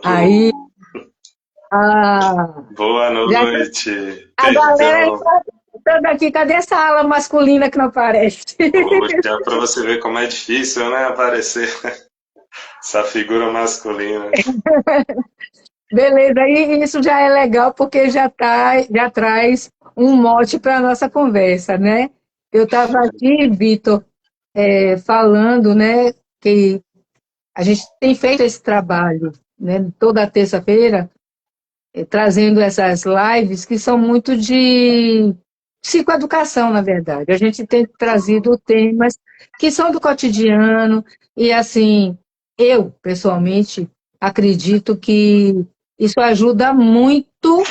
Aí, Pronto. ah, Boa já noite. a galera Então, toda aqui, cadê essa ala masculina que não aparece? poxa, para você ver como é difícil, né, aparecer essa figura masculina. Beleza, e isso já é legal porque já traz um mote para a nossa conversa, né? Eu estava aqui, Vitor, falando, né, que a gente tem feito esse trabalho, né, toda terça-feira, trazendo essas lives que são muito de psicoeducação, na verdade. A gente tem trazido temas que são do cotidiano e, assim, eu, pessoalmente, acredito que isso ajuda muito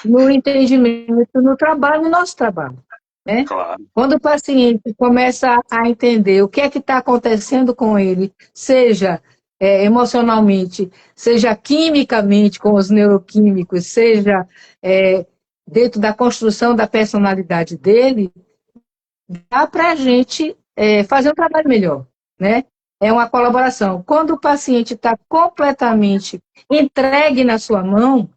no entendimento, no trabalho, no nosso trabalho, né? Claro. Quando o paciente começa a entender o que é que está acontecendo com ele, seja emocionalmente, seja quimicamente com os neuroquímicos, seja é, dentro da construção da personalidade dele, dá para a gente fazer um trabalho melhor, né? É uma colaboração. Quando o paciente está completamente entregue na sua mão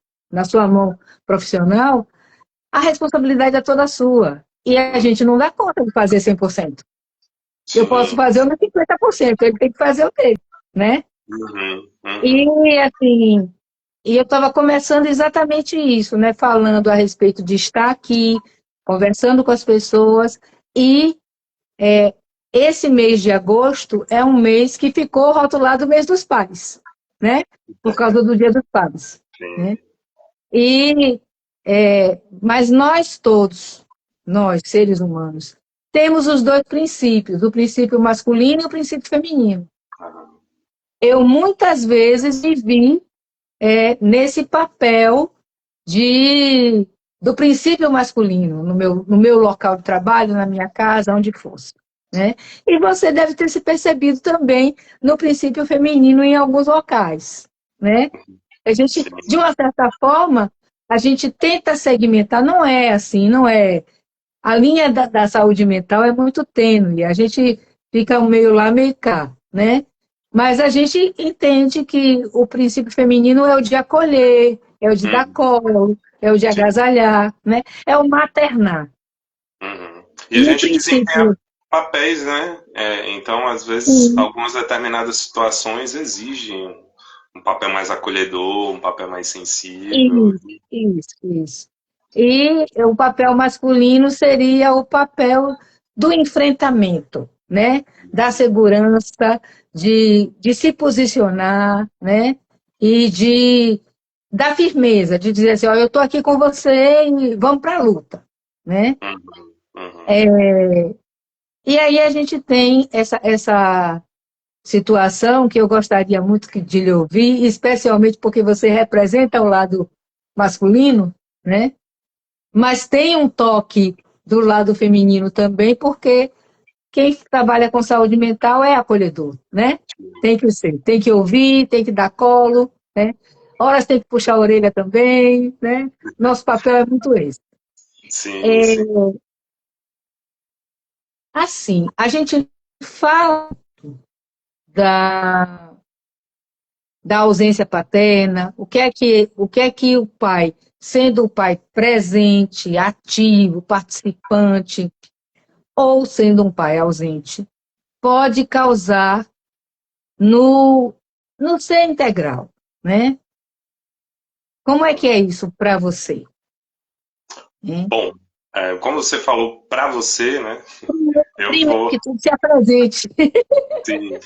profissional, a responsabilidade é toda sua. E a gente não dá conta de fazer 100%. Eu posso Sim. fazer o meu 50%, ele tem que fazer o dele, né? Uhum, uhum. E, assim, eu estava começando exatamente isso, né? Falando a respeito de estar aqui, conversando com as pessoas. E esse mês de agosto é um mês que ficou rotulado mês dos pais, né? Por causa do Dia dos Pais, né? Sim. E, mas nós todos, nós, seres humanos, temos os dois princípios, o princípio masculino e o princípio feminino. Ah, Eu muitas vezes me vi nesse papel de, do princípio masculino, no meu local de trabalho, na minha casa, onde fosse. Né? E você deve ter se percebido também no princípio feminino em alguns locais. Né? A gente, de sim. uma certa forma, a gente tenta segmentar, não é assim, não é. A linha da saúde mental é muito tênue, a gente fica meio lá, meio cá, né? Mas a gente entende que o princípio feminino é o de acolher, é o de dar Uhum, colo, é o de sim. agasalhar, né? É o maternar. Uhum. E a E o gente desempenha princípio, papéis, né? Então, às vezes, sim, algumas determinadas situações exigem um papel mais acolhedor, um papel mais sensível. isso, isso. E o papel masculino seria o papel do enfrentamento, né? Da segurança, de se posicionar, né? E da firmeza, de dizer assim, ó, eu estou aqui com você e vamos para a luta, né? Uhum, uhum. É, e aí a gente tem essa situação que eu gostaria muito de lhe ouvir, especialmente porque você representa o lado masculino, né? Mas tem um toque do lado feminino também, porque quem trabalha com saúde mental é acolhedor, né? Tem que ser, tem que ouvir, tem que dar colo, né? Horas tem que puxar a orelha também, né? Nosso papel é muito esse. Sim, É, sim. assim, a gente fala da, da ausência paterna, o que é que o pai, sendo o pai presente, ativo, participante, ou sendo um pai ausente, pode causar no, no ser integral, né? Como é que é isso para você? Né? Bom, como você falou para você, né? Eu Primeiro vou. que tudo, se apresente. Sim,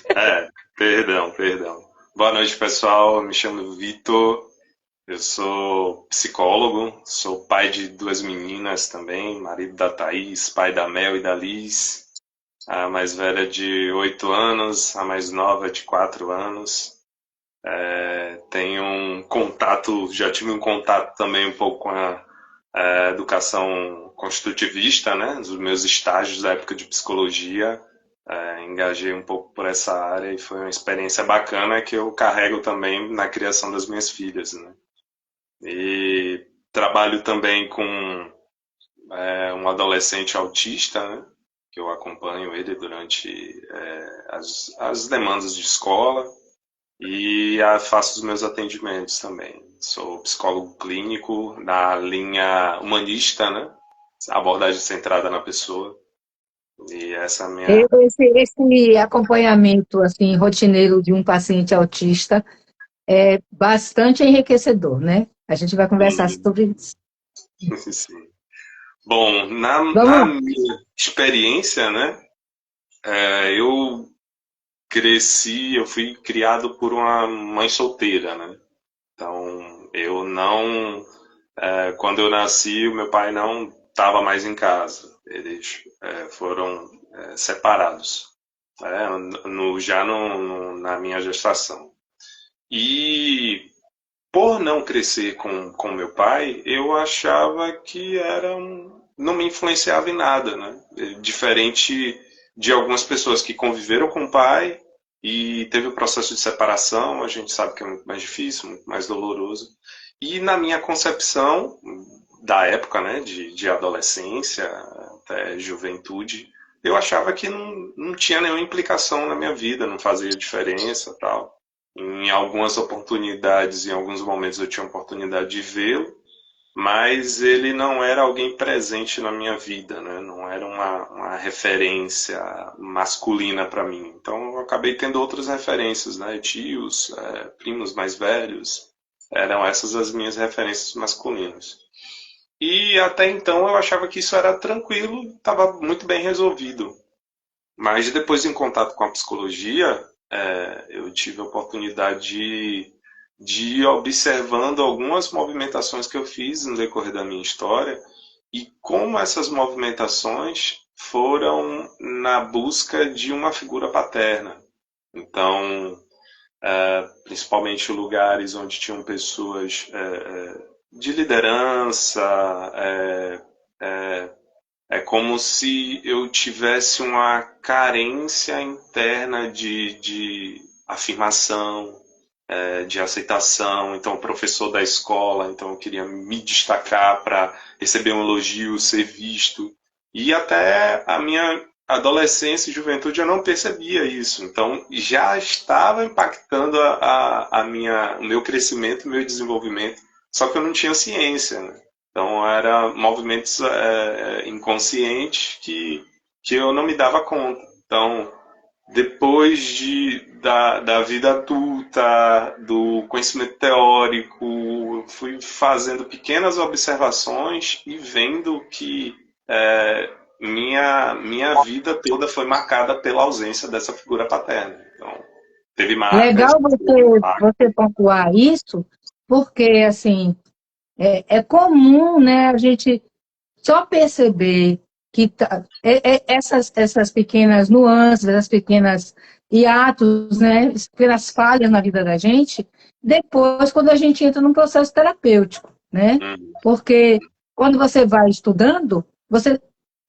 perdão, perdão. Boa noite, pessoal. Eu me chamo Vitor. Eu sou psicólogo, sou pai de duas meninas também, marido da Thaís, pai da Mel e da Liz, a mais velha de 8 anos, a mais nova de 4 anos. Tenho um contato, já tive um contato também um pouco com a educação construtivista, né? Nos meus estágios da época de psicologia, engajei um pouco por essa área e foi uma experiência bacana que eu carrego também na criação das minhas filhas, né? E trabalho também com um adolescente autista, né? Que eu acompanho ele durante as demandas de escola. e faço os meus atendimentos também. Sou psicólogo clínico na linha humanista, né? Abordagem centrada na pessoa. E essa é a minha. Esse acompanhamento assim rotineiro de um paciente autista é bastante enriquecedor, né? A gente vai conversar sobre isso. Sim. Bom, Vamos na lá. minha experiência, né? Eu cresci, eu fui criado por uma mãe solteira, né? Então, eu não. Quando eu nasci, o meu pai não estava mais em casa. Eles foram separados, né? Já na minha gestação. E por não crescer com meu pai, eu achava que não me influenciava em nada, né? Diferente de algumas pessoas que conviveram com o pai e teve o processo de separação, a gente sabe que é muito mais difícil, muito mais doloroso. E na minha concepção da época, né, de adolescência até juventude, eu achava que não tinha nenhuma implicação na minha vida, não fazia diferença, tal. Em algumas oportunidades, em alguns momentos eu tinha a oportunidade de vê-lo, mas ele não era alguém presente na minha vida, né? Não era uma referência masculina para mim. Então eu acabei tendo outras referências, né? Tios, primos mais velhos, eram essas as minhas referências masculinas. E até então eu achava que isso era tranquilo, estava muito bem resolvido. Mas depois, em contato com a psicologia, eu tive a oportunidade de ir observando algumas movimentações que eu fiz no decorrer da minha história e como essas movimentações foram na busca de uma figura paterna. Então, principalmente lugares onde tinham pessoas de liderança, é como se eu tivesse uma carência interna de afirmação, de aceitação. Então, professor da escola, então eu queria me destacar para receber um elogio, ser visto. E até a minha adolescência e juventude eu não percebia isso. Então, já estava impactando o meu crescimento, o meu desenvolvimento, só que eu não tinha ciência, né? Então, eram movimentos inconscientes que eu não me dava conta. Então, depois da vida adulta, do conhecimento teórico, eu fui fazendo pequenas observações e vendo que minha vida toda foi marcada pela ausência dessa figura paterna. Então, teve marcas. Legal você pontuar isso, porque assim é comum, né, a gente só perceber que essas pequenas nuances, essas pequenas hiatos, né, essas pequenas falhas na vida da gente, depois quando a gente entra num processo terapêutico, né? Porque quando você vai estudando, você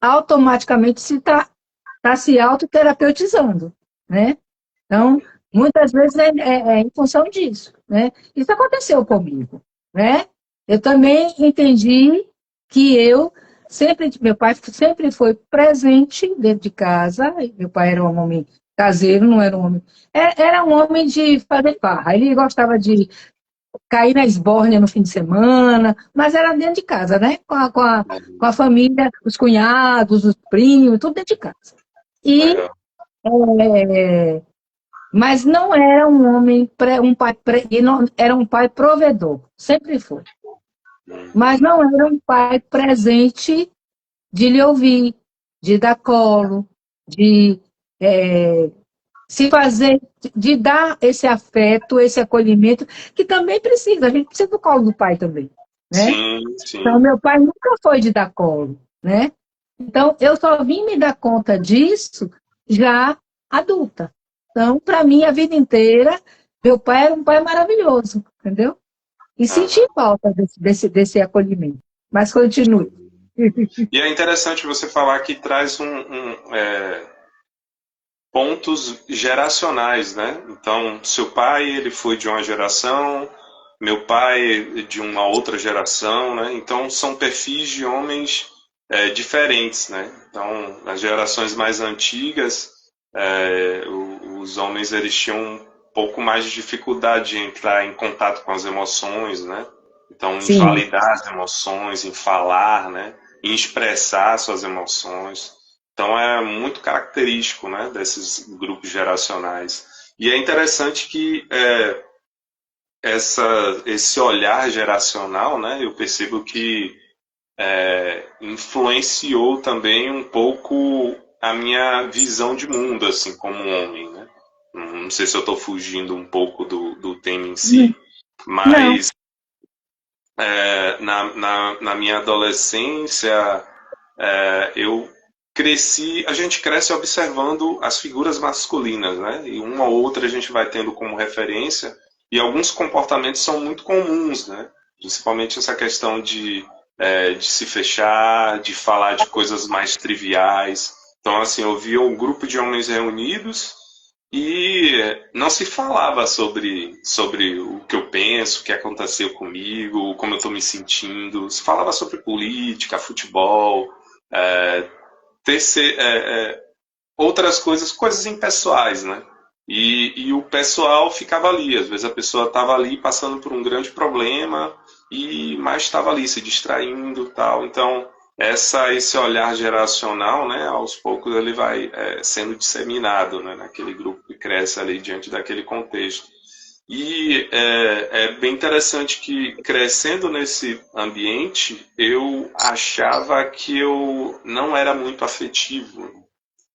automaticamente tá se autoterapeutizando, né? Então, muitas vezes é em função disso, né? Isso aconteceu comigo, né? Eu também entendi que meu pai sempre foi presente dentro de casa. Meu pai era um homem caseiro, não era um homem, era um homem de fazer farra. Ele gostava de cair na esbórnia no fim de semana, mas era dentro de casa, né? Com a família, os cunhados, os primos, tudo dentro de casa. E Legal. é, mas não era um homem, e não, era um pai provedor, sempre foi. Mas não era um pai presente de lhe ouvir, de dar colo, de se fazer, de dar esse afeto, esse acolhimento, que também precisa, a gente precisa do colo do pai também, né? Sim, Então, sim. meu pai nunca foi de dar colo, né? Então, eu só vim me dar conta disso já adulta. Então, para mim, a vida inteira, meu pai era um pai maravilhoso, entendeu? E senti Aham. falta desse acolhimento. Mas continue. E é interessante você falar que traz pontos geracionais, né? Então, seu pai, ele foi de uma geração, meu pai de uma outra geração, né? Então, são perfis de homens diferentes, né? Então, nas gerações mais antigas, os homens, eles tinham pouco mais de dificuldade de entrar em contato com as emoções, né? Então, em Sim. validar as emoções, em falar, né? Em expressar suas emoções. Então, é muito característico, né? Desses grupos geracionais. E é interessante que esse olhar geracional, né? Eu percebo que influenciou também um pouco a minha visão de mundo, assim, como homem, né? Não sei se eu estou fugindo um pouco do tema em si, Não, mas na minha adolescência, eu cresci, a gente cresce observando as figuras masculinas, né? E uma ou outra a gente vai tendo como referência, e alguns comportamentos são muito comuns, né? Principalmente essa questão de se fechar, de falar de coisas mais triviais. Então, assim, eu via um grupo de homens reunidos e não se falava sobre o que eu penso, o que aconteceu comigo, como eu estou me sentindo. Se falava sobre política, futebol, é, outras coisas, coisas impessoais, né? E o pessoal ficava ali. Às vezes a pessoa estava ali passando por um grande problema e mais estava ali se distraindo, tal. Então esse olhar geracional, né? Aos poucos ele vai sendo disseminado, né? Naquele grupo que cresce ali diante daquele contexto. E é bem interessante que, crescendo nesse ambiente, eu achava que eu não era muito afetivo.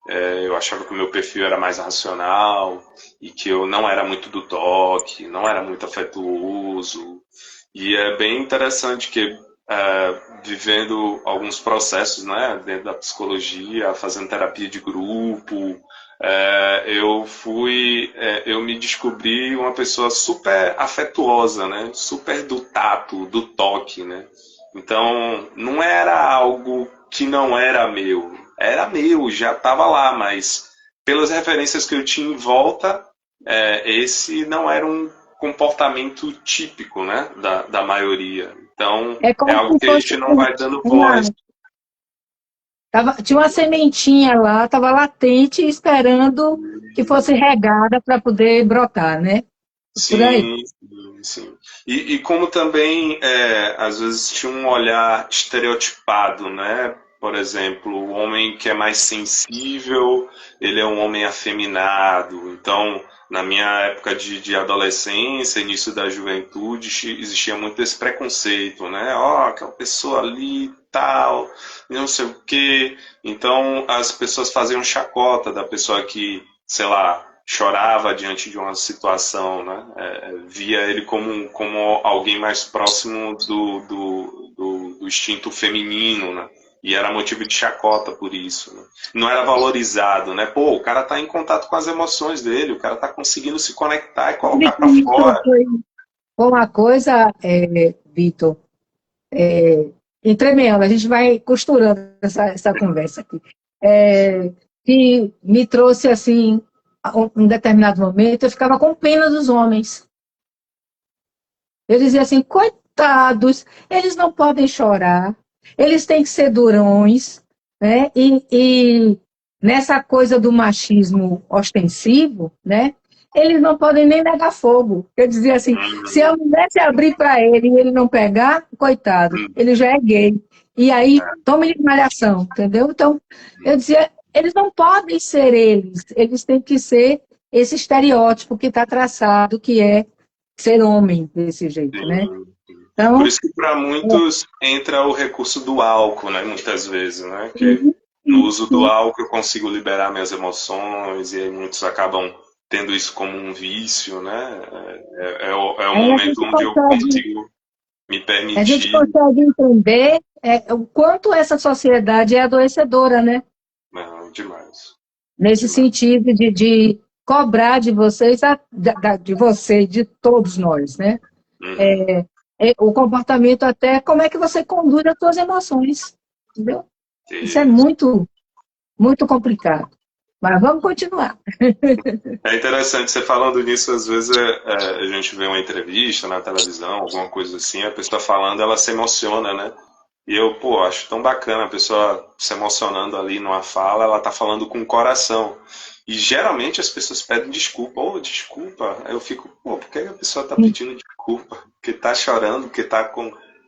Eu achava que o meu perfil era mais racional e que eu não era muito do toque, não era muito afetuoso. E é bem interessante que, vivendo alguns processos, né, dentro da psicologia, fazendo terapia de grupo, eu me descobri uma pessoa super afetuosa, né, super do tato, do toque, né. Então, não era algo que não era meu, já estava lá, mas pelas referências que eu tinha em volta, esse não era um comportamento típico, né, da maioria. Então, é é como algo se que a fosse gente não vai dando uma, voz. tinha uma sementinha lá, estava latente, esperando que fosse regada para poder brotar, né? Por aí. Sim, sim, sim. E como também, às vezes, tinha um olhar estereotipado, né? Por exemplo, o homem que é mais sensível, ele é um homem afeminado. Então, na minha época de adolescência, início da juventude, existia muito esse preconceito, né? Ó, aquela pessoa ali, tal, não sei o quê. Então, as pessoas faziam chacota da pessoa que, sei lá, chorava diante de uma situação, né? Via ele como alguém mais próximo do instinto feminino, né? E era motivo de chacota por isso, né? Não era valorizado, né? Pô, o cara tá em contato com as emoções dele, o cara tá conseguindo se conectar e colocar para Isso fora. foi uma coisa, Vitor, entremeando, a gente vai costurando essa conversa aqui, que me trouxe, assim, a um determinado momento, eu ficava com pena dos homens. Eu dizia assim, coitados, eles não podem chorar, eles têm que ser durões, né? E nessa coisa do machismo ostensivo, né? Eles não podem nem negar fogo. Eu dizia assim, se a mulher se abrir para ele e ele não pegar, coitado, ele já é gay. E aí, toma de malhação, entendeu? Então, eu dizia, eles não podem ser eles têm que ser esse estereótipo que está traçado, que é ser homem desse jeito, né? Sim. Por Então, isso que para muitos entra o recurso do álcool, né? Muitas vezes, né? Que sim, no sim, uso do sim. álcool eu consigo liberar minhas emoções e aí muitos acabam tendo isso como um vício, né? É o Aí momento onde eu consigo me a gente permitir. consegue entender o quanto essa sociedade é adoecedora, né? Não, demais, Nesse demais. sentido de cobrar de vocês, de você, e de todos nós, né? Uhum. O comportamento até, como é que você conduz as suas emoções, entendeu? Isso é Isso. muito, muito complicado. Mas vamos continuar. É interessante você falando nisso, às vezes a gente vê uma entrevista na televisão, alguma coisa assim, a pessoa falando, ela se emociona, né? E eu, pô, acho tão bacana a pessoa se emocionando ali numa fala, ela tá falando com o coração. E geralmente as pessoas pedem desculpa, ou desculpa. Aí eu fico, pô, por que a pessoa está pedindo desculpa? Porque está chorando, porque está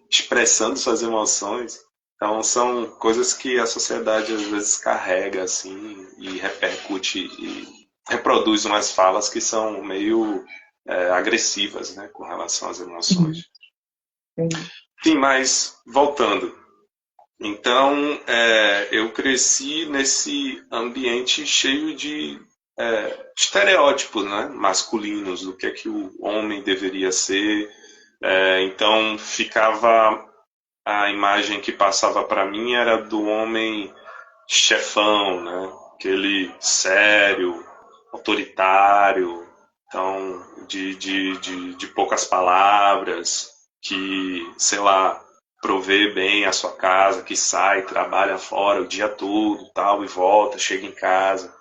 expressando suas emoções. Então são coisas que a sociedade às vezes carrega assim e repercute e reproduz umas falas que são meio agressivas, né, com relação às emoções. Sim, mas voltando. Então, eu cresci nesse ambiente cheio de estereótipos, né, masculinos, do que o homem deveria ser. Então, ficava a imagem que passava para mim era do homem chefão, né, aquele sério, autoritário, então, de poucas palavras, que, sei lá, provê bem a sua casa, que sai, trabalha fora o dia todo, tal, e volta, chega em casa.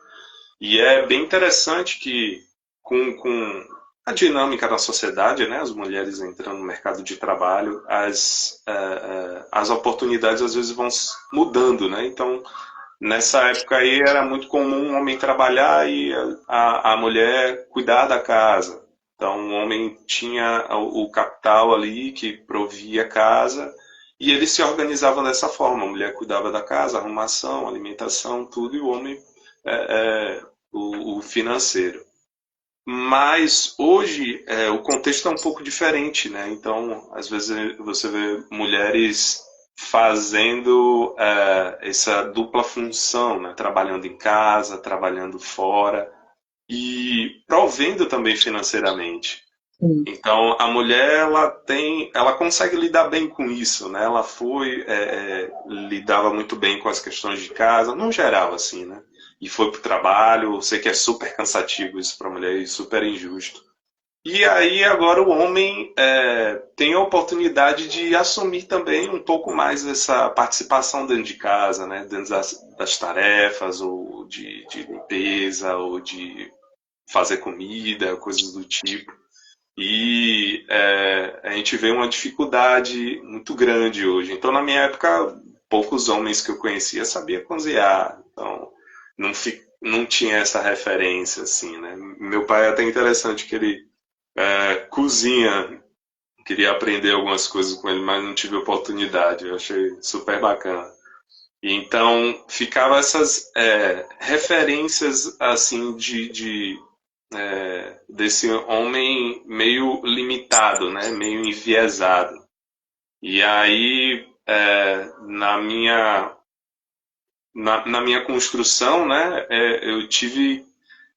E é bem interessante que com a dinâmica da sociedade, né, as mulheres entrando no mercado de trabalho, as oportunidades às vezes vão mudando, né? Então, nessa época aí era muito comum um homem trabalhar e a mulher cuidar da casa. Então, o homem tinha o capital ali que provia a casa e eles se organizavam dessa forma. A mulher cuidava da casa, arrumação, alimentação, tudo, e o homem o financeiro. Mas hoje o contexto é um pouco diferente, né? Então, às vezes você vê mulheres fazendo essa dupla função, né? Trabalhando em casa, trabalhando fora e provendo também financeiramente. Então, a mulher ela consegue lidar bem com isso, né? Ela lidava muito bem com as questões de casa, no geral, assim, né? E foi pro trabalho. Eu sei que é super cansativo isso para a mulher e super injusto. E aí agora o homem tem a oportunidade de assumir também um pouco mais essa participação dentro de casa, né? Dentro das tarefas, ou de limpeza, ou de fazer comida, coisas do tipo. E a gente vê uma dificuldade muito grande hoje. Então, na minha época, poucos homens que eu conhecia sabiam cozinhar. Então, não tinha essa referência, assim, né? Meu pai é até interessante que ele cozinha. Queria aprender algumas coisas com ele, mas não tive oportunidade. Eu achei super bacana. E então, ficava essas referências, assim, desse homem meio limitado, né? Meio enviesado. E aí, na minha construção, né? Eu tive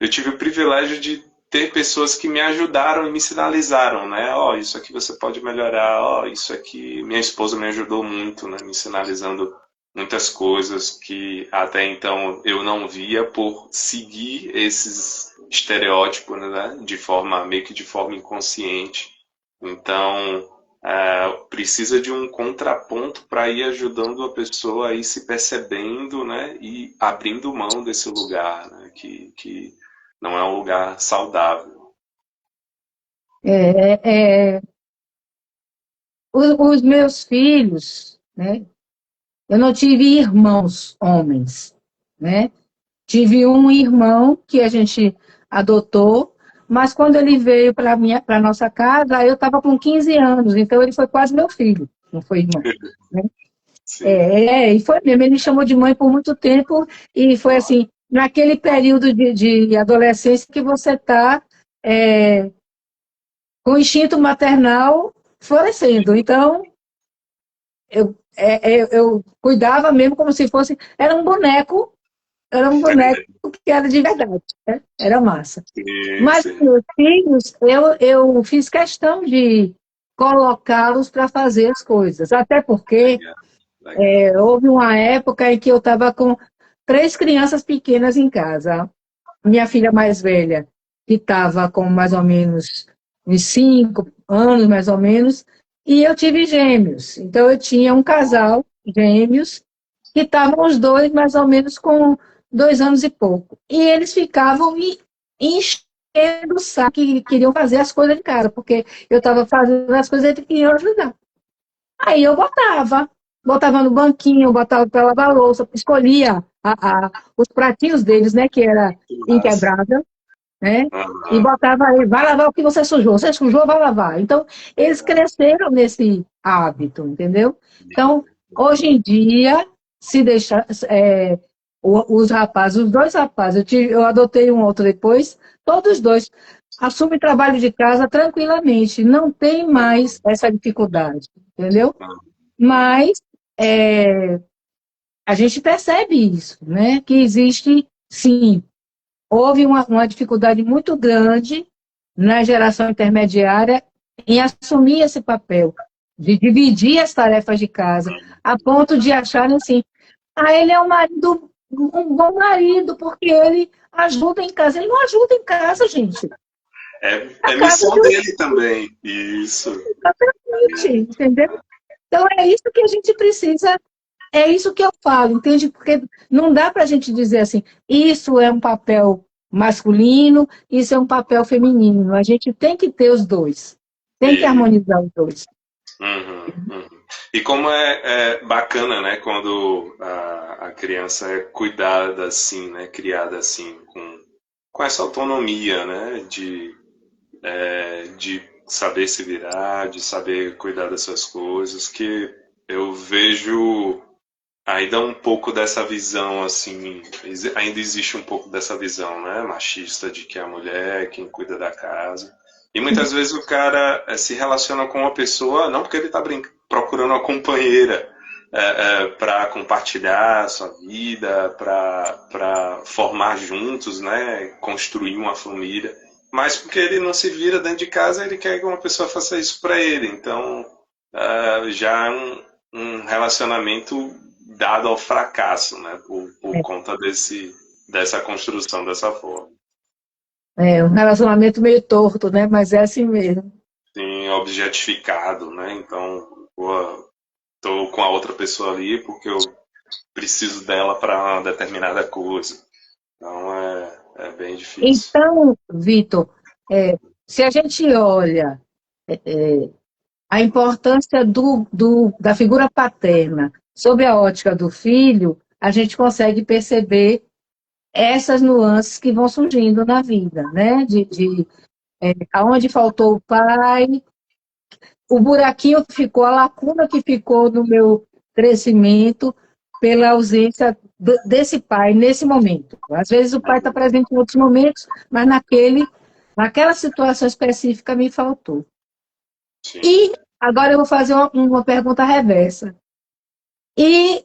o privilégio de ter pessoas que me ajudaram e me sinalizaram, né? Ó, isso aqui você pode melhorar, ó, isso aqui minha esposa me ajudou muito, né? Me sinalizando muitas coisas que até então eu não via por seguir esses estereótipos, né? Meio que de forma inconsciente. Então, precisa de um contraponto para ir ajudando a pessoa a ir se percebendo, né? E abrindo mão desse lugar, né? Que não é um lugar saudável. Os meus filhos, né? Eu não tive irmãos homens, né? Tive um irmão que a gente adotou, mas quando ele veio para a nossa casa, eu estava com 15 anos, então ele foi quase meu filho, não foi irmão, né? E foi mesmo, ele me chamou de mãe por muito tempo, e foi assim, naquele período de adolescência que você está com o instinto maternal florescendo. Então, eu cuidava mesmo como se fosse, era um boneco que era de verdade, né? Era massa. Mas meus filhos, eu fiz questão de colocá-los para fazer as coisas, até porque houve uma época em que eu estava com 3 crianças pequenas em casa. Minha filha mais velha, que estava com mais ou menos uns 5 anos, mais ou menos, e eu tive gêmeos. Então, eu tinha um casal, gêmeos, que estavam os dois mais ou menos com 2 anos e pouco. E eles ficavam me enchendo o saco, que queriam fazer as coisas de casa, porque eu estava fazendo as coisas e eles queriam ajudar. Aí eu botava no banquinho, botava para lavar a louça, escolhia os pratinhos deles, né, que era Massa. inquebrável, né? E Aham. botava aí, vai lavar o que você sujou, vai lavar. Então, eles cresceram nesse hábito, entendeu? Então, hoje em dia, se deixar, os rapazes, os dois rapazes, eu adotei um outro depois, todos os dois assumem trabalho de casa tranquilamente, não tem mais essa dificuldade, entendeu? Mas é, a gente percebe isso, né? Que existe, sim, houve uma dificuldade muito grande na geração intermediária em assumir esse papel, de dividir as tarefas de casa, a ponto de acharem assim, ele é um marido, um bom marido, porque ele ajuda em casa. Ele não ajuda em casa, gente. A É casa missão do dele também. Isso. exatamente, entendeu? Então é isso que a gente precisa, é isso que eu falo, entende? Porque não dá para a gente dizer assim, isso é um papel masculino, isso é um papel feminino. A gente tem que ter os dois, tem que E, harmonizar os dois. uhum, uhum. E como é bacana, né, quando a criança é cuidada assim, né, criada assim, com essa autonomia, né, de saber se virar, de saber cuidar das suas coisas, que eu vejo ainda um pouco dessa visão, assim, ainda existe um pouco dessa visão, né, machista, de que a mulher é quem cuida da casa. E muitas vezes o cara se relaciona com uma pessoa, não porque ele está procurando uma companheira para compartilhar a sua vida, para formar juntos, né, construir uma família, mas porque ele não se vira dentro de casa, ele quer que uma pessoa faça isso para ele. Então, já é um relacionamento dado ao fracasso, né? Por conta dessa construção dessa forma. É um relacionamento meio torto, né? Mas é assim mesmo. Sim, objetificado, né? Então, pô, tô com a outra pessoa ali porque eu preciso dela para uma determinada coisa. Então, é bem difícil. Então, Vitor, se a gente olha a importância da figura paterna sob a ótica do filho, a gente consegue perceber essas nuances que vão surgindo na vida, né? Aonde faltou o pai, o buraquinho que ficou, a lacuna que ficou no meu crescimento pela ausência desse pai nesse momento. Às vezes o pai está presente em outros momentos, mas naquela situação específica me faltou. Sim. E agora eu vou fazer uma pergunta reversa. E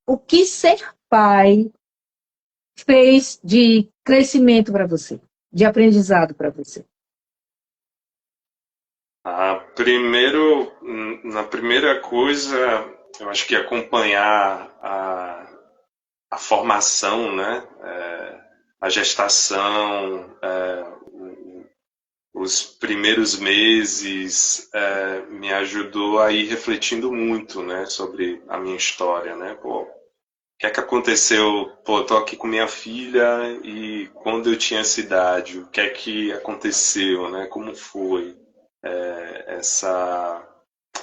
o que ser pai fez de crescimento para você, de aprendizado para você? Na primeira coisa, eu acho que acompanhar a formação, né? A gestação, os primeiros meses me ajudou a ir refletindo muito, né, sobre a minha história, né? Pô, o que é que aconteceu? Pô, eu tô aqui com minha filha e quando eu tinha essa idade, o que é que aconteceu, né? Como foi essa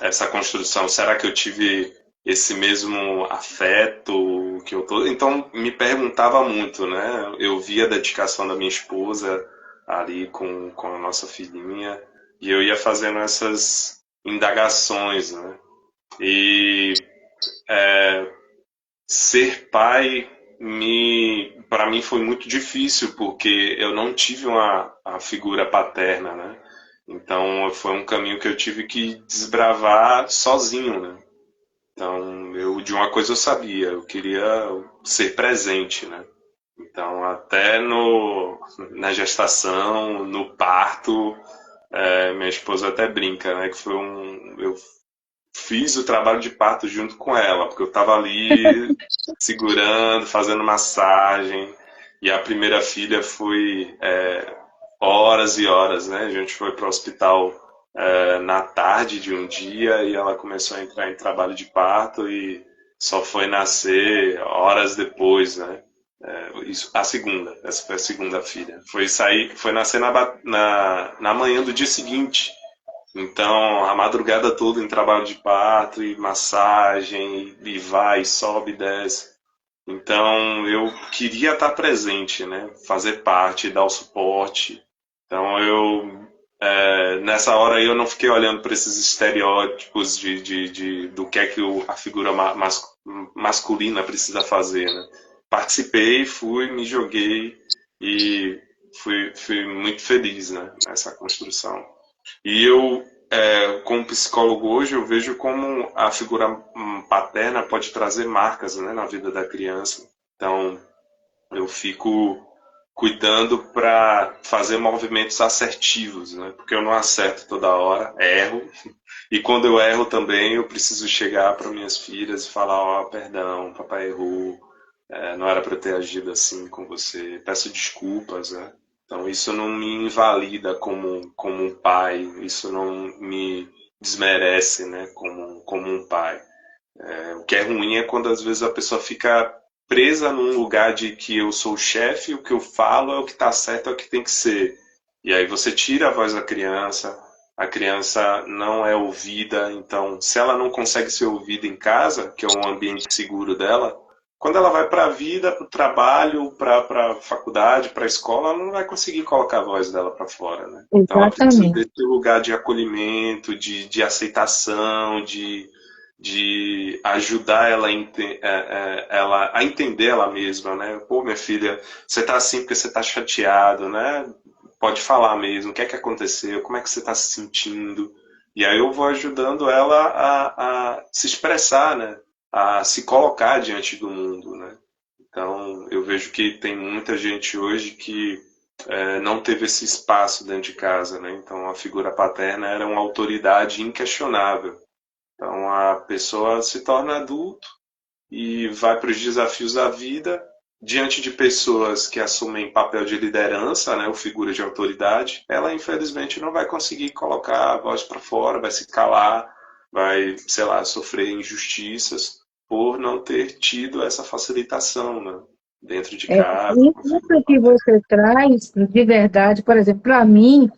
essa construção? Será que eu tive esse mesmo afeto que eu tô? Então me perguntava muito, né? Eu via a dedicação da minha esposa ali com a nossa filhinha e eu ia fazendo essas indagações, né? E ser pai para mim foi muito difícil porque eu não tive a figura paterna, né? Então foi um caminho que eu tive que desbravar sozinho, né? Então, de uma coisa eu sabia, eu queria ser presente, né? Então, até na gestação, no parto, minha esposa até brinca, né? Que eu fiz o trabalho de parto junto com ela, porque eu estava ali segurando, fazendo massagem, e a primeira filha foi horas e horas, né? A gente foi para o hospital na tarde de um dia e ela começou a entrar em trabalho de parto e só foi nascer horas depois, né? Essa foi a segunda filha. Foi nascer na manhã do dia seguinte. Então, a madrugada toda em trabalho de parto e massagem, e vai, sobe e desce. Então, eu queria estar presente, né? Fazer parte, dar o suporte. Então, nessa hora aí eu não fiquei olhando para esses estereótipos do que é que a figura masculina precisa fazer, né? Participei, fui, me joguei e fui muito feliz, né? Nessa construção. E eu, como psicólogo hoje, eu vejo como a figura paterna pode trazer marcas, né, na vida da criança. Então, eu fico cuidando para fazer movimentos assertivos, né? Porque eu não acerto toda hora, erro. E quando eu erro também, eu preciso chegar para minhas filhas e falar: ó, perdão, papai errou, não era para eu ter agido assim com você, peço desculpas, né? Então isso não me invalida como um pai, isso não me desmerece, né, como um pai. O que é ruim é quando às vezes a pessoa fica presa num lugar de que eu sou o chefe, o que eu falo é o que está certo, é o que tem que ser. E aí você tira a voz da criança, a criança não é ouvida, então se ela não consegue ser ouvida em casa, que é um ambiente seguro dela, quando ela vai para a vida, para o trabalho, para a faculdade, para a escola, ela não vai conseguir colocar a voz dela para fora, né? Então ela precisa Exatamente. desse lugar de acolhimento, de aceitação, de ajudar ela a entender ela mesma, né? Pô, minha filha, você tá assim porque você tá chateado, né? Pode falar mesmo, o que é que aconteceu, como é que você tá se sentindo? E aí eu vou ajudando ela a se expressar, né? A se colocar diante do mundo, né? Então eu vejo que tem muita gente hoje que não teve esse espaço dentro de casa, né? Então a figura paterna era uma autoridade inquestionável. Então a pessoa se torna adulto e vai para os desafios da vida diante de pessoas que assumem papel de liderança, né, ou figura de autoridade. Ela infelizmente não vai conseguir colocar a voz para fora, vai se calar, vai, sei lá, sofrer injustiças por não ter tido essa facilitação, né, dentro de casa, com a figura Isso que paterna. você traz, de verdade, por exemplo, para mim,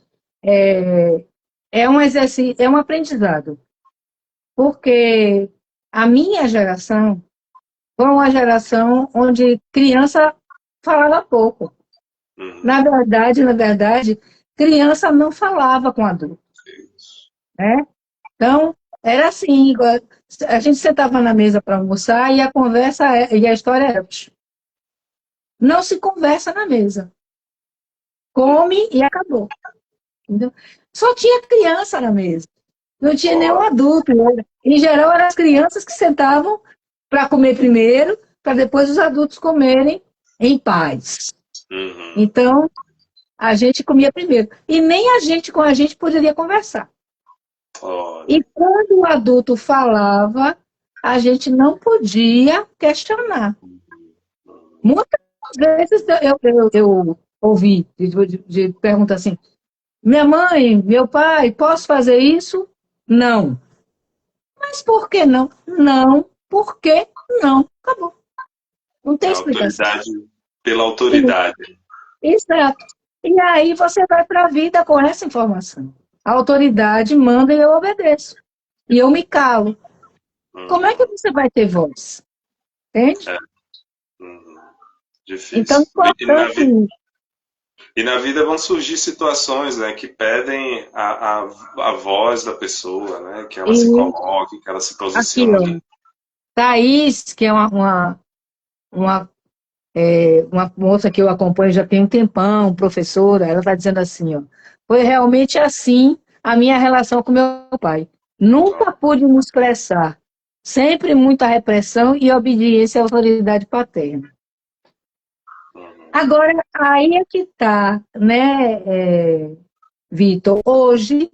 é, é um exercício, é um aprendizado, porque a minha geração foi uma geração onde criança falava pouco. Uhum. Na verdade, criança não falava com adulto, né? Então, era assim, a gente sentava na mesa para almoçar e a conversa e a história era, não se conversa na mesa, come e acabou. Entendeu? Só tinha criança na mesa, não tinha nenhum Ó, adulto. Né? Em geral, eram as crianças que sentavam para comer primeiro, para depois os adultos comerem em paz. uhum. Então, a gente comia primeiro. E nem a gente com a gente poderia conversar. Olha. E quando o adulto falava, a gente não podia questionar. Muitas vezes eu ouvi de pergunta assim: minha mãe, meu pai, posso fazer isso? Não. Mas por que não? Não. Por que não? Acabou. Não É tem explicação. autoridade pela autoridade. Exato. E aí você vai para a vida com essa informação. A autoridade manda e eu obedeço. E eu me calo. Como é que Uhum. você vai ter voz? Entende? É, uhum. Então, é Difícil. importante. E na vida vão surgir situações, né, que pedem a voz da pessoa, né, que ela se E coloque, que ela se aqui, ó, posicione. Thaís, que é uma, uma moça que eu acompanho já tem um tempão, professora, ela está dizendo assim, ó, foi realmente assim a minha relação com meu pai. Ó, Nunca pude me expressar. Sempre muita repressão e obediência à autoridade paterna. uhum. Agora, aí é que está, né, Vitor? Hoje,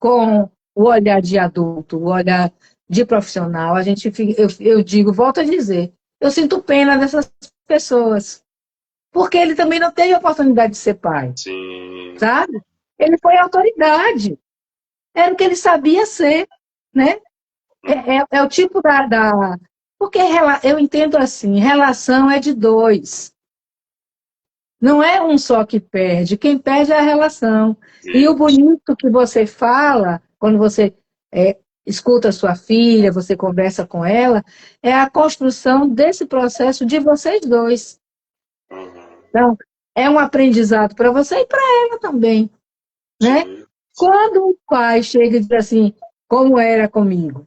com o olhar de adulto, o olhar de profissional, a gente eu digo, volto a dizer, eu sinto pena dessas pessoas, porque ele também não teve a oportunidade de ser pai, Sim. sabe? Ele foi autoridade, era o que ele sabia ser, né? Uhum. É o tipo porque eu entendo assim, relação é de dois. Não é um só que perde, quem perde é a relação. E o Isso. bonito que você fala quando você escuta a sua filha, você conversa com ela, é a construção desse processo de vocês dois. Uhum. Então, é um aprendizado para você e para ela também, né? Sim, sim. Quando o pai chega e diz assim, como era comigo?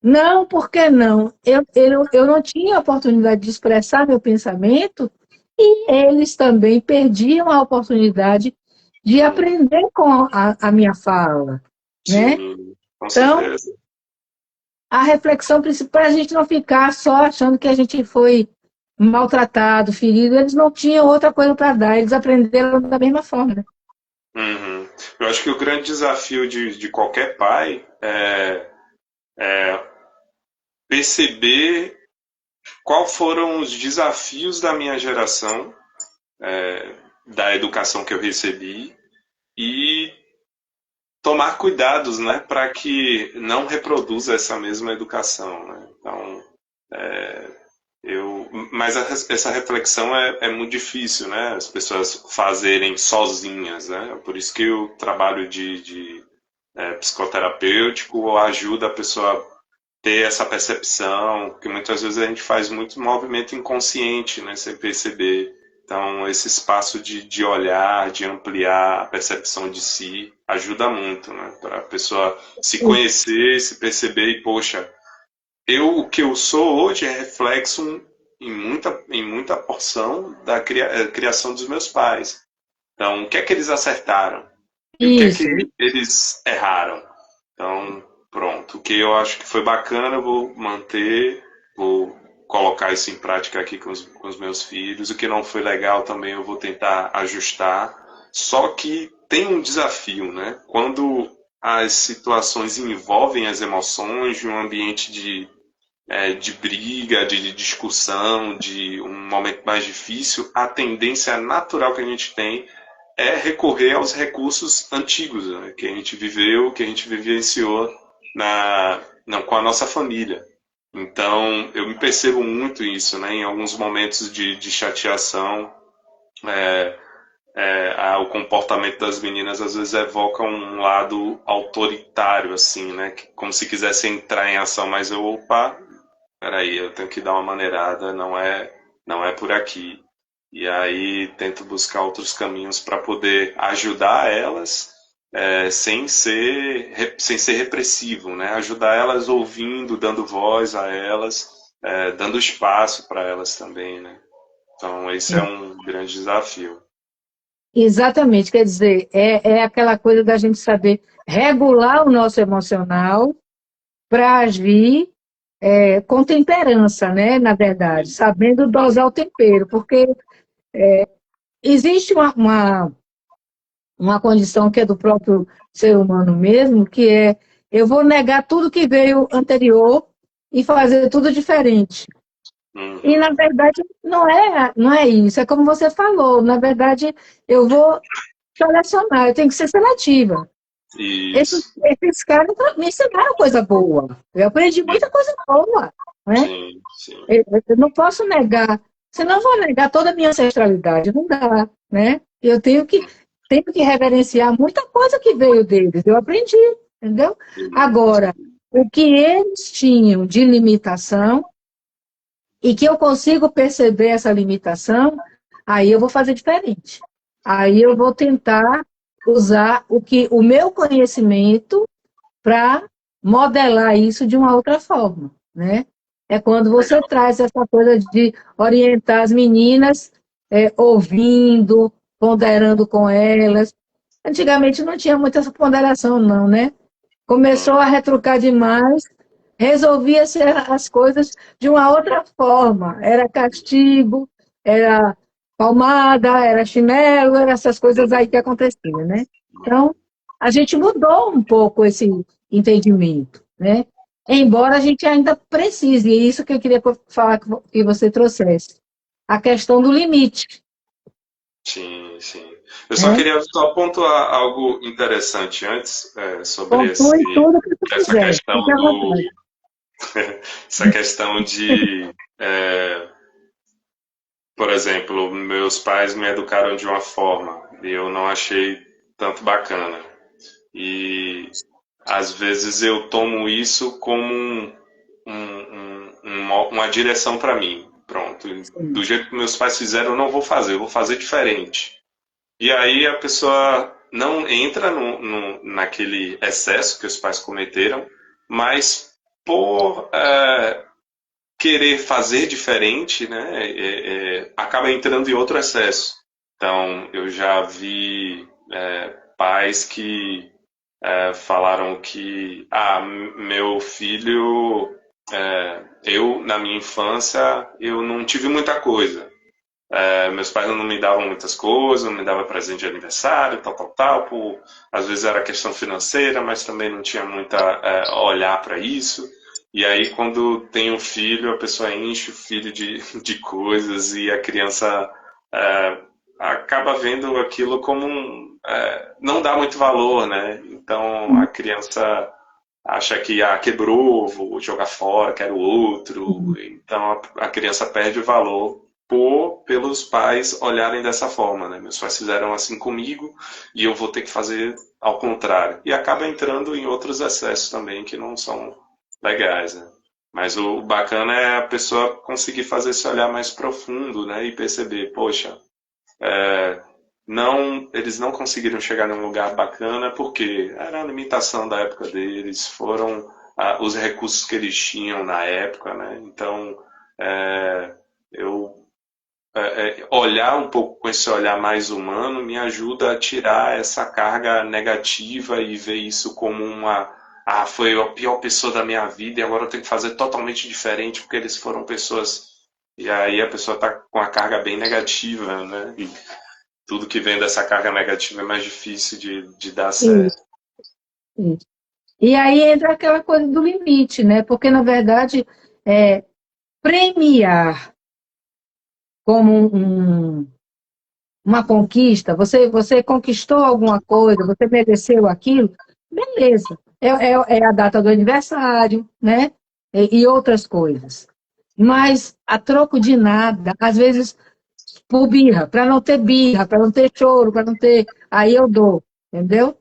Não, por que não? Eu não tinha oportunidade de expressar meu pensamento e eles também perdiam a oportunidade de aprender com a minha fala, né? Sim, com Então, certeza. a reflexão principal é a gente não ficar só achando que a gente foi maltratado, ferido. Eles não tinham outra coisa para dar, eles aprenderam da mesma forma, né? Uhum. Eu acho que o grande desafio de qualquer pai é perceber quais foram os desafios da minha geração, da educação que eu recebi, e tomar cuidados, né, para que não reproduza essa mesma educação, né? Então, mas essa reflexão é muito difícil, né? As pessoas fazerem sozinhas, né? Por isso que o trabalho de psicoterapêutico ajuda a pessoa a ter essa percepção, que muitas vezes a gente faz muito movimento inconsciente, né? Sem perceber. Então, esse espaço de olhar, de ampliar a percepção de si, ajuda muito, né? Para a pessoa se conhecer, se perceber e, poxa, o que eu sou hoje é reflexo em muita porção da criação dos meus pais. Então, o que é que eles acertaram? E o que é que Isso. eles erraram? Então, pronto. O que eu acho que foi bacana, eu vou manter, vou colocar isso em prática aqui com os meus filhos. O que não foi legal também eu vou tentar ajustar. Só que tem um desafio, né? Quando as situações envolvem as emoções de um ambiente de briga, de discussão, de um momento mais difícil, a tendência natural que a gente tem é recorrer aos recursos antigos, né, que a gente viveu, que a gente vivenciou não, com a nossa família. Então, eu me percebo muito isso, né, em alguns momentos de chateação, o comportamento das meninas às vezes evoca um lado autoritário, assim, né, como se quisesse entrar em ação, mas opa, peraí, eu tenho que dar uma maneirada, não é por aqui. E aí tento buscar outros caminhos para poder ajudar elas sem ser repressivo, né? Ajudar elas ouvindo, dando voz a elas, dando espaço para elas também, né? Então esse é um grande desafio. Exatamente, quer dizer, é aquela coisa da gente saber regular o nosso emocional para agir com temperança, né? Na verdade, sabendo dosar o tempero, porque existe uma condição que é do próprio ser humano mesmo, que é eu vou negar tudo que veio anterior e fazer tudo diferente. E, na Uhum. verdade, não é isso. É como você falou. Na verdade, eu vou selecionar, eu tenho que ser seletiva. Esses, Isso. esses caras me ensinaram coisa boa. Eu aprendi muita coisa boa, né? Sim, sim. Eu não posso negar, senão eu vou negar toda a minha ancestralidade, não dá, né? Eu tenho que reverenciar muita coisa que veio deles, eu aprendi, entendeu? Agora, o que eles tinham de limitação e que eu consigo perceber essa limitação, aí eu vou fazer diferente. Aí eu vou tentar usar o meu conhecimento para modelar isso de uma outra forma, né? É quando você Legal. traz essa coisa de orientar as meninas, ouvindo, ponderando com elas. Antigamente não tinha muita essa ponderação, não, né? Começou a retrucar demais, resolvia as coisas de uma outra forma. Era castigo, era palmada, era chinelo, eram essas coisas aí que aconteciam, né? Então, a gente mudou um pouco esse entendimento, né? Embora a gente ainda precise, e isso que eu queria falar que você trouxesse, a questão do limite, Sim, sim. Eu só né? queria só pontuar algo interessante antes sobre Conclui tudo que tu essa quiser, fique questão à vontade. essa questão por exemplo, meus pais me educaram de uma forma e eu não achei tanto bacana. E às vezes eu tomo isso como uma direção para mim. Pronto, do Sim. jeito que meus pais fizeram, eu não vou fazer, eu vou fazer diferente. E aí a pessoa não entra naquele excesso que os pais cometeram, mas por querer fazer diferente, né, acaba entrando em outro excesso. Então, eu já vi pais que falaram que, meu filho, eu, na minha infância, eu não tive muita coisa. Meus pais não me davam muitas coisas, não me davam presente de aniversário, tal, tal, tal. Às vezes era questão financeira, mas também não tinha muita olhar para isso. E aí, quando tem um filho, a pessoa enche o filho de coisas e a criança acaba vendo aquilo como não dá muito valor, né? Então a criança acha que quebrou, vou jogar fora, quero outro. Então a criança perde o valor pelos pais olharem dessa forma, né? Meus pais fizeram assim comigo e eu vou ter que fazer ao contrário. E acaba entrando em outros excessos também que não são legais, né? Mas o bacana é a pessoa conseguir fazer esse olhar mais profundo, né? E perceber, poxa, eles não conseguiram chegar num lugar bacana porque era a limitação da época deles, foram os recursos que eles tinham na época, né? Então, eu olhar um pouco com esse olhar mais humano me ajuda a tirar essa carga negativa e ver isso como foi a pior pessoa da minha vida e agora eu tenho que fazer totalmente diferente porque eles foram pessoas. E aí a pessoa está com a carga bem negativa, né? E tudo que vem dessa carga negativa é mais difícil de dar certo. Isso, isso. E aí entra aquela coisa do limite, né? Porque, na verdade, premiar como uma conquista, você conquistou alguma coisa, você mereceu aquilo, beleza. É a data do aniversário, né? E outras coisas. Mas a troco de nada, às vezes por birra, para não ter choro, para não ter. Aí eu dou, entendeu?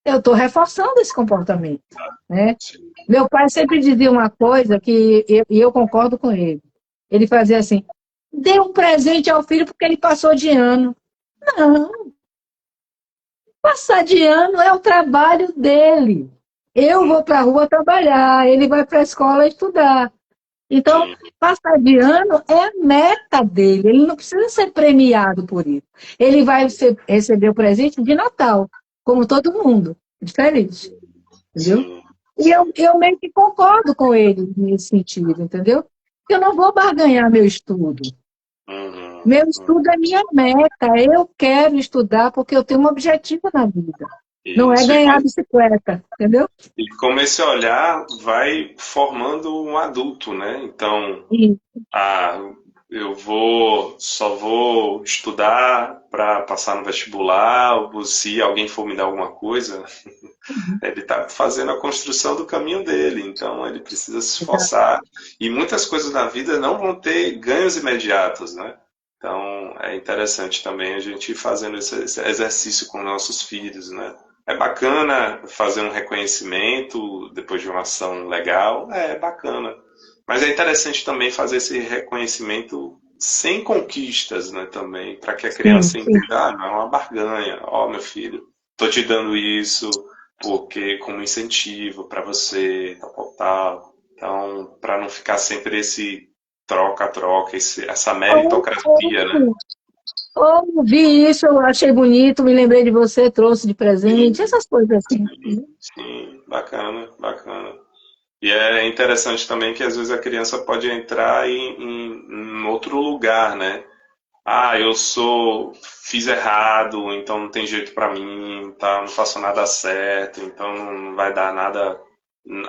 Eu estou reforçando esse comportamento, né? Sim. Meu pai sempre dizia uma coisa e eu concordo com ele. Ele fazia assim: dê um presente ao filho porque ele passou de ano. Não, passar de ano é o trabalho dele. Eu vou para a rua trabalhar, ele vai para a escola estudar. Então, Sim. passar de ano é a meta dele, ele não precisa ser premiado por isso. Ele vai receber o presente de Natal, como todo mundo, diferente, entendeu? Sim. E eu, Sim. eu meio que concordo com ele nesse sentido, entendeu? Eu não vou barganhar meu estudo. Uhum, Meu uhum. estudo é minha meta. Eu quero estudar porque eu tenho um objetivo na vida. Não é Isso. ganhar a bicicleta, entendeu? E como esse olhar vai formando um adulto, né? Então, E, ah, só vou estudar para passar no vestibular, ou se alguém for me dar alguma coisa, ele está fazendo a construção do caminho dele, então ele precisa se esforçar. E muitas coisas na vida não vão ter ganhos imediatos, né? Então é interessante também a gente ir fazendo esse exercício com nossos filhos, né? É bacana fazer um reconhecimento depois de uma ação legal, é bacana. Mas é interessante também fazer esse reconhecimento sem conquistas, né, também, para que a sim, criança sim. entenda, não é uma barganha, ó, meu filho, tô te dando isso, porque como incentivo para você, tal, tal, tal. Então, para não ficar sempre esse troca-troca, essa meritocracia, né? Vi isso, eu achei bonito, me lembrei de você, trouxe de presente, Sim, essas coisas assim. sim, bacana, bacana. E é interessante também que às vezes a criança pode entrar em outro lugar, né? Fiz errado, então não tem jeito pra mim, tá, não faço nada certo, então não vai dar nada,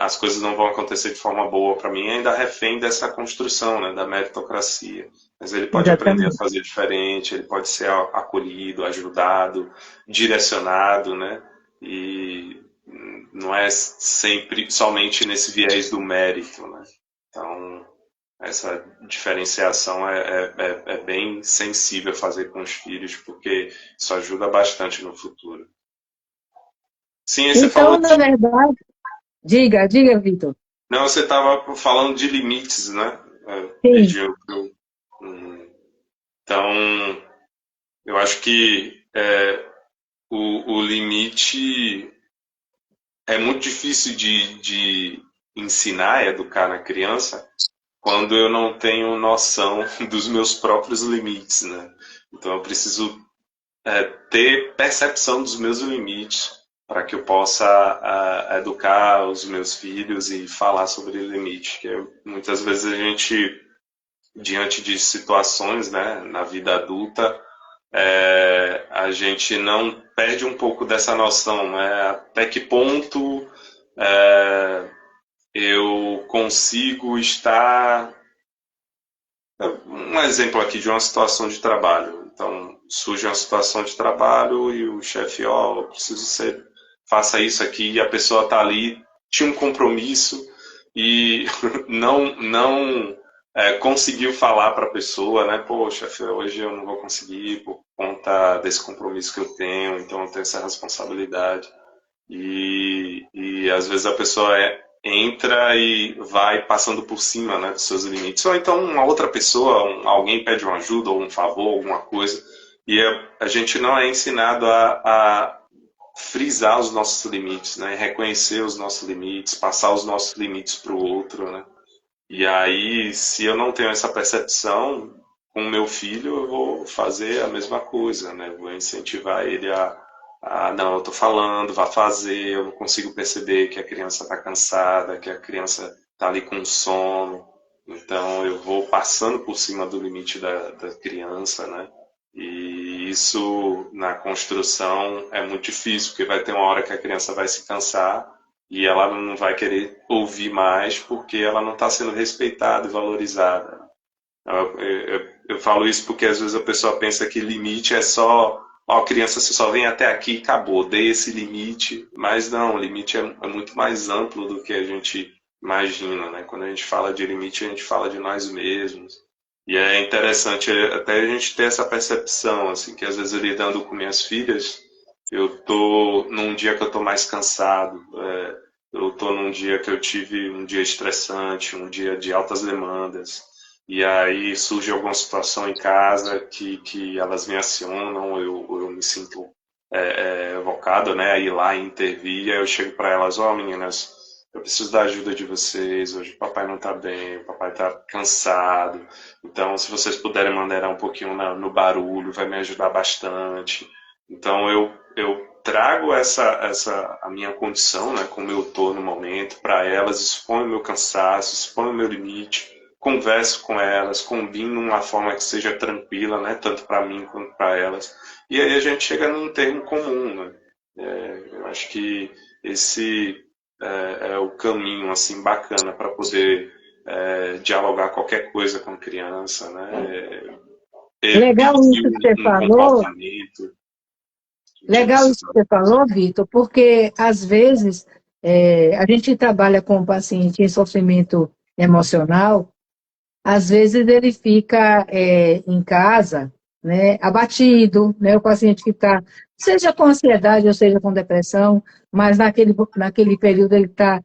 as coisas não vão acontecer de forma boa pra mim, ainda refém dessa construção, né, da meritocracia. Mas ele pode aprender a Exatamente. fazer diferente, ele pode ser acolhido, ajudado, direcionado, né? E não é sempre somente nesse viés do mérito, né? Então, essa diferenciação é bem sensível fazer com os filhos, porque isso ajuda bastante no futuro. Sim, aí você falou Então, na de. verdade, Diga, diga, Vitor. Não, você estava falando de limites, né? Sim, Hum, Então, eu acho que o limite é muito difícil de ensinar, educar na criança, quando eu não tenho noção dos meus próprios limites, né? Então, eu preciso ter percepção dos meus limites para que eu possa educar os meus filhos e falar sobre limite. Que muitas vezes a gente, diante de situações, né, na vida adulta, a gente não perde um pouco dessa noção, né? Até que ponto eu consigo estar. Um exemplo aqui de uma situação de trabalho. Então, surge uma situação de trabalho e o chefe, ó, preciso ser, faça isso aqui, e a pessoa está ali, tinha um compromisso e não conseguiu falar para a pessoa, né? Pô, chefe, hoje eu não vou conseguir por conta desse compromisso que eu tenho, então eu tenho essa responsabilidade. E às vezes a pessoa entra e vai passando por cima, né, dos seus limites. Ou então uma outra pessoa, alguém pede uma ajuda ou um favor, alguma coisa, e a gente não é ensinado a frisar os nossos limites, né, reconhecer os nossos limites, passar os nossos limites para o outro, né. E aí, se eu não tenho essa percepção, com o meu filho, eu vou fazer a mesma coisa, né? Vou incentivar ele não, eu estou falando, vá fazer, eu não consigo perceber que a criança está cansada, que a criança está ali com sono. Então, eu vou passando por cima do limite da criança, né? E isso, na construção, é muito difícil, porque vai ter uma hora que a criança vai se cansar e ela não vai querer ouvir mais porque ela não está sendo respeitada e valorizada. Eu falo isso porque às vezes a pessoa pensa que limite é só, ó, criança, você só vem até aqui e acabou, dei esse limite. Mas não, o limite é muito mais amplo do que a gente imagina, né? Quando a gente fala de limite, a gente fala de nós mesmos. E é interessante até a gente ter essa percepção, assim, que às vezes lidando com minhas filhas, eu tô num dia que eu tô mais cansado, eu tô num dia que eu tive um dia estressante, um dia de altas demandas, e aí surge alguma situação em casa que elas me acionam, eu me sinto evocado, né, a ir lá e intervir, e aí eu chego para elas, ó, meninas, eu preciso da ajuda de vocês, hoje o papai não tá bem, o papai tá cansado, então se vocês puderem mandar um pouquinho no barulho, vai me ajudar bastante. Então eu trago a minha condição, né, como eu tô no momento, para elas, exponho o meu cansaço, exponho o meu limite, converso com elas, combino uma forma que seja tranquila, né, tanto para mim quanto para elas. E aí a gente chega num termo comum, né? Eu acho que esse é o caminho assim bacana para poder dialogar qualquer coisa com criança, né? legal Pedir isso que você um falou. comportamento. De Legal isso que necessidade. você falou, Vitor, porque às vezes a gente trabalha com um paciente em sofrimento emocional, às vezes ele fica em casa, né, abatido, né, o paciente que está, seja com ansiedade ou seja com depressão, mas naquele período ele está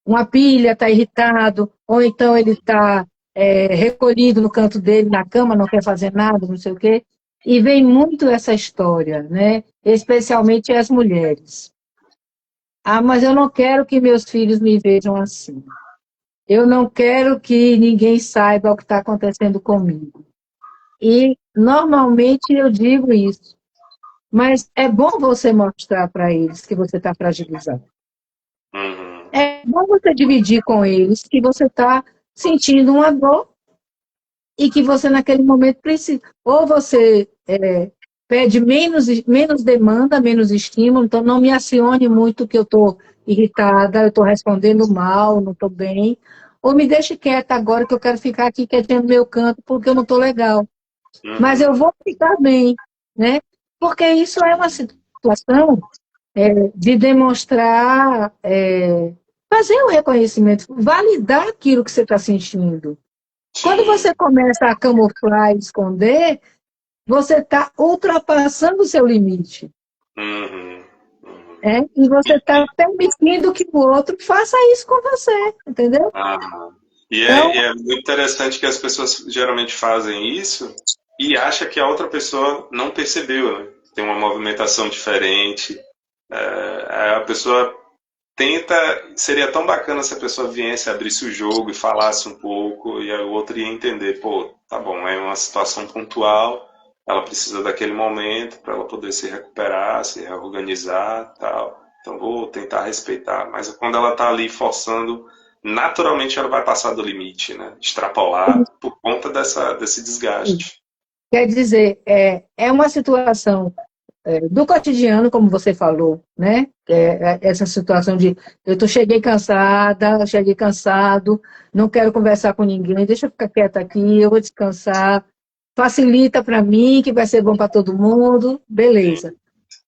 uma pilha, está irritado, ou então ele está recolhido no canto dele, na cama, não quer fazer nada, não sei o quê. E vem muito essa história, né? Especialmente as mulheres. Ah, mas eu não quero que meus filhos me vejam assim. Eu não quero que ninguém saiba o que está acontecendo comigo. E normalmente eu digo isso. Mas é bom você mostrar para eles que você está fragilizado. Uhum, É bom você dividir com eles que você está sentindo uma dor e que você, naquele momento, precisa. Ou você pede menos demanda, menos estímulo, então não me acione muito que eu estou irritada, eu estou respondendo mal, não estou bem. Ou me deixe quieta agora que eu quero ficar aqui quietinha no meu canto porque eu não estou legal. Mas eu uhum, vou ficar bem, né? Porque isso é uma situação de demonstrar, fazer o reconhecimento, validar aquilo que você está sentindo. Quando sim, você começa a camuflar e esconder, você está ultrapassando o seu limite. uhum, uhum. E você está permitindo que o outro faça isso com você, entendeu? Ah, Então, e é muito interessante que as pessoas geralmente fazem isso e acha que a outra pessoa não percebeu, né? Tem uma movimentação diferente. A pessoa tenta. Seria tão bacana se a pessoa viesse, abrisse o jogo e falasse um pouco, e a outra ia entender, pô, tá bom, é uma situação pontual, ela precisa daquele momento para ela poder se recuperar, se reorganizar, tal. Então vou tentar respeitar. Mas quando ela tá ali forçando, naturalmente ela vai passar do limite, né? Extrapolar por conta desse desgaste. quer dizer, é uma situação do cotidiano, como você falou, né? Essa situação de cheguei cansada, cheguei cansado, não quero conversar com ninguém, deixa eu ficar quieta aqui, eu vou descansar, facilita para mim, que vai ser bom para todo mundo, beleza.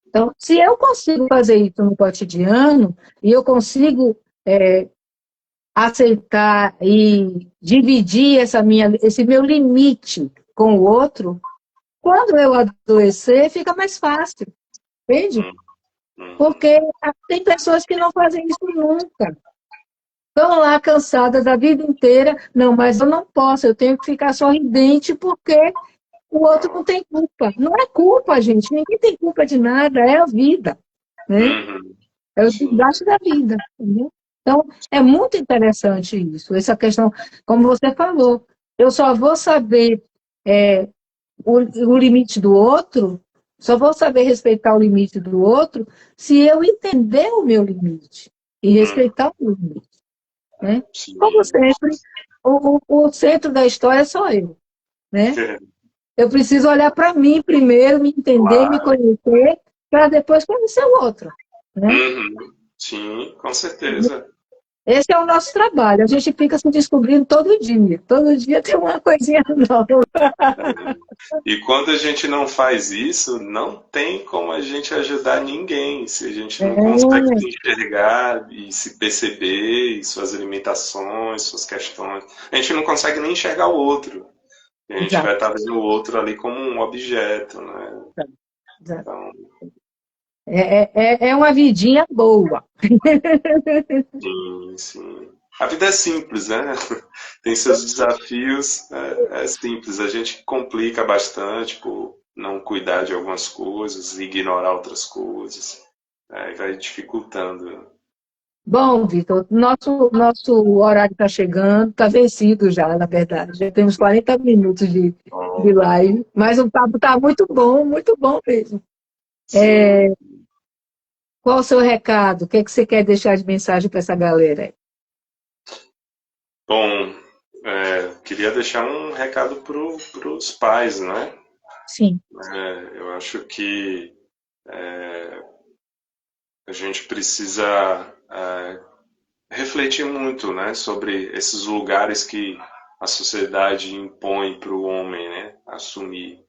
Então, se eu consigo fazer isso no cotidiano, e eu consigo aceitar e dividir esse meu limite com o outro, quando eu adoecer, fica mais fácil, entende? Hum, hum, Porque tem pessoas que não fazem isso nunca. Estão lá cansadas da vida inteira. Não, mas eu não posso, eu tenho que ficar sorridente porque o outro não tem culpa. Não é culpa, gente. Ninguém tem culpa de nada, é a vida, né? uhum, É o sim. desgaste da vida, entendeu? Então, é muito interessante isso, essa questão, como você falou, eu só vou saber é, o limite do outro, só vou saber respeitar o limite do outro se eu entender o meu limite e Hum, respeitar o meu limite, né? Como sim. sempre, o centro da história sou eu, né? Eu preciso olhar para mim primeiro, me entender, me Claro. conhecer, para depois conhecer o outro, né? Uhum. Sim, com certeza. Esse é o nosso trabalho. A gente fica se descobrindo todo dia. Todo dia tem uma coisinha nova. E quando a gente não faz isso, não tem como a gente ajudar ninguém. Se a gente não consegue É, se enxergar e se perceber, e suas limitações, suas questões, a gente não consegue nem enxergar o outro. A gente vai exato, estar vendo o outro ali como um objeto, né? exato. Então, É uma vidinha boa. sim, sim. A vida é simples, né? Tem seus desafios, é simples. A gente complica bastante por não cuidar de algumas coisas, ignorar outras coisas. Aí vai dificultando. Bom, Vitor, nosso horário está chegando, está vencido já, na verdade. Já temos 40 minutos de Bom, live, mas o papo está muito bom mesmo. sim. Qual o seu recado? O que é que você quer deixar de mensagem para essa galera aí? Bom, queria deixar um recado para os pais, né? Sim, Eu acho que a gente precisa refletir muito, né, sobre esses lugares que a sociedade impõe para o homem, né, assumir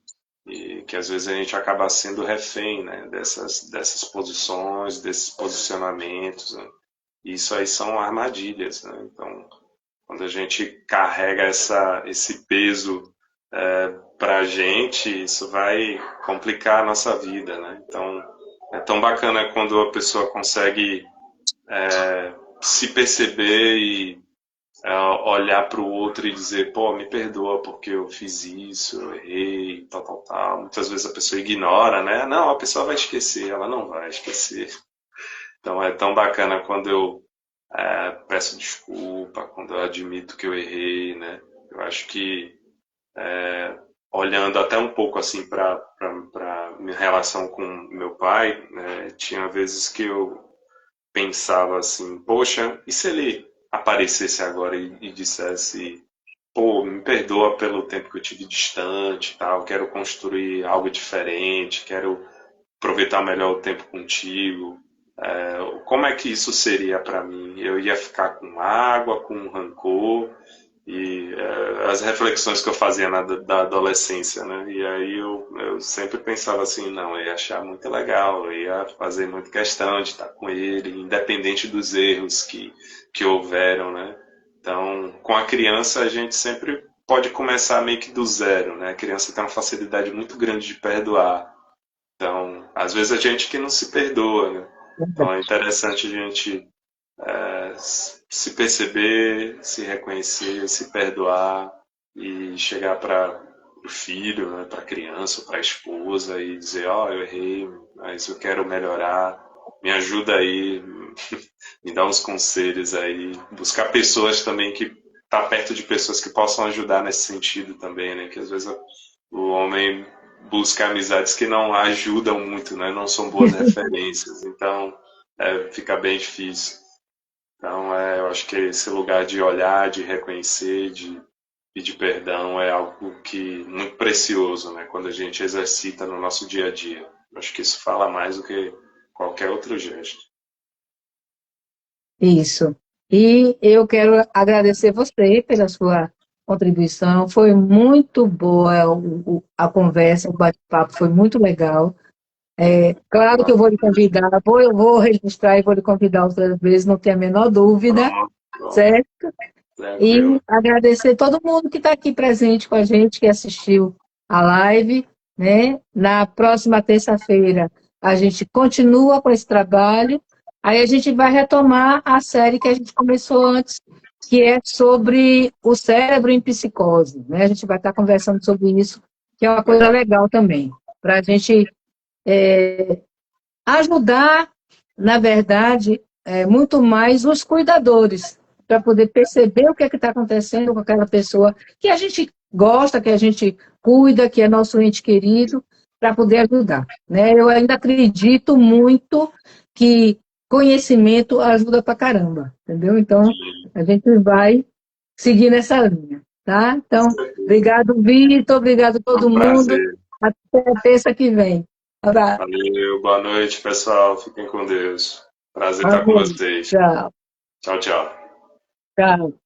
e que às vezes a gente acaba sendo refém, né, dessas posições, desses posicionamentos, né? E isso aí são armadilhas, né? Então, quando a gente carrega esse peso para a gente, isso vai complicar a nossa vida, né? Então, é tão bacana quando a pessoa consegue se perceber e olhar para o outro e dizer, pô, me perdoa porque eu fiz isso, eu errei, tal, tal, tal. Muitas vezes a pessoa ignora, né? Não, a pessoa vai esquecer, ela não vai esquecer. Então é tão bacana quando eu peço desculpa, quando eu admito que eu errei, né? Eu acho que olhando até um pouco assim para minha relação com meu pai, né, tinha vezes que eu pensava assim, poxa, e se ele aparecesse agora e dissesse, pô, me perdoa pelo tempo que eu tive distante, tal, quero construir algo diferente, quero aproveitar melhor o tempo contigo. Como é que isso seria para mim? Eu ia ficar com mágoa, com rancor e as reflexões que eu fazia da adolescência, né? E aí eu sempre pensava assim, não, eu ia achar muito legal, eu ia fazer muita questão de estar com ele, independente dos erros que houveram, né? Então, com a criança a gente sempre pode começar meio que do zero, né? A criança tem uma facilidade muito grande de perdoar. Então, às vezes a gente que não se perdoa, né? Então é interessante a gente se perceber, se reconhecer, se perdoar e chegar para o filho, né, para a criança, para a esposa e dizer, ó, eu errei, mas eu quero melhorar, me ajuda aí, me dá uns conselhos aí, buscar pessoas também que tá perto de pessoas que possam ajudar nesse sentido também, né? Que às vezes o homem busca amizades que não ajudam muito, né? Não são boas referências, então fica bem difícil. Então, eu acho que esse lugar de olhar, de reconhecer, de pedir perdão é algo que muito precioso, né? Quando a gente exercita no nosso dia a dia. Eu acho que isso fala mais do que qualquer outro gesto. Isso. E eu quero agradecer você pela sua contribuição. Foi muito boa a conversa, o bate-papo foi muito legal. Claro que eu vou lhe convidar, eu vou registrar e vou lhe convidar outras vezes, não tenho a menor dúvida, Pronto, pronto, certo? E tranquilo. agradecer todo mundo que está aqui presente com a gente, que assistiu a live, né? Na próxima terça-feira a gente continua com esse trabalho, aí a gente vai retomar a série que a gente começou antes, que é sobre o cérebro em psicose, né? A gente vai estar conversando sobre isso, que é uma coisa Legal. legal também, para a gente ajudar, na verdade, muito mais os cuidadores, para poder perceber o que é que está acontecendo com aquela pessoa que a gente gosta, que a gente cuida, que é nosso ente querido, para poder ajudar. Né? Eu ainda acredito muito que conhecimento ajuda para caramba, entendeu? Então, a gente vai seguir nessa linha, tá? Então, obrigado, Vitor, obrigado a É um todo mundo. prazer. Até terça que vem. Abraço. Valeu, boa noite, pessoal. Fiquem com Deus. Prazer estar com Amém. vocês. Tchau. Tchau, tchau. Tchau.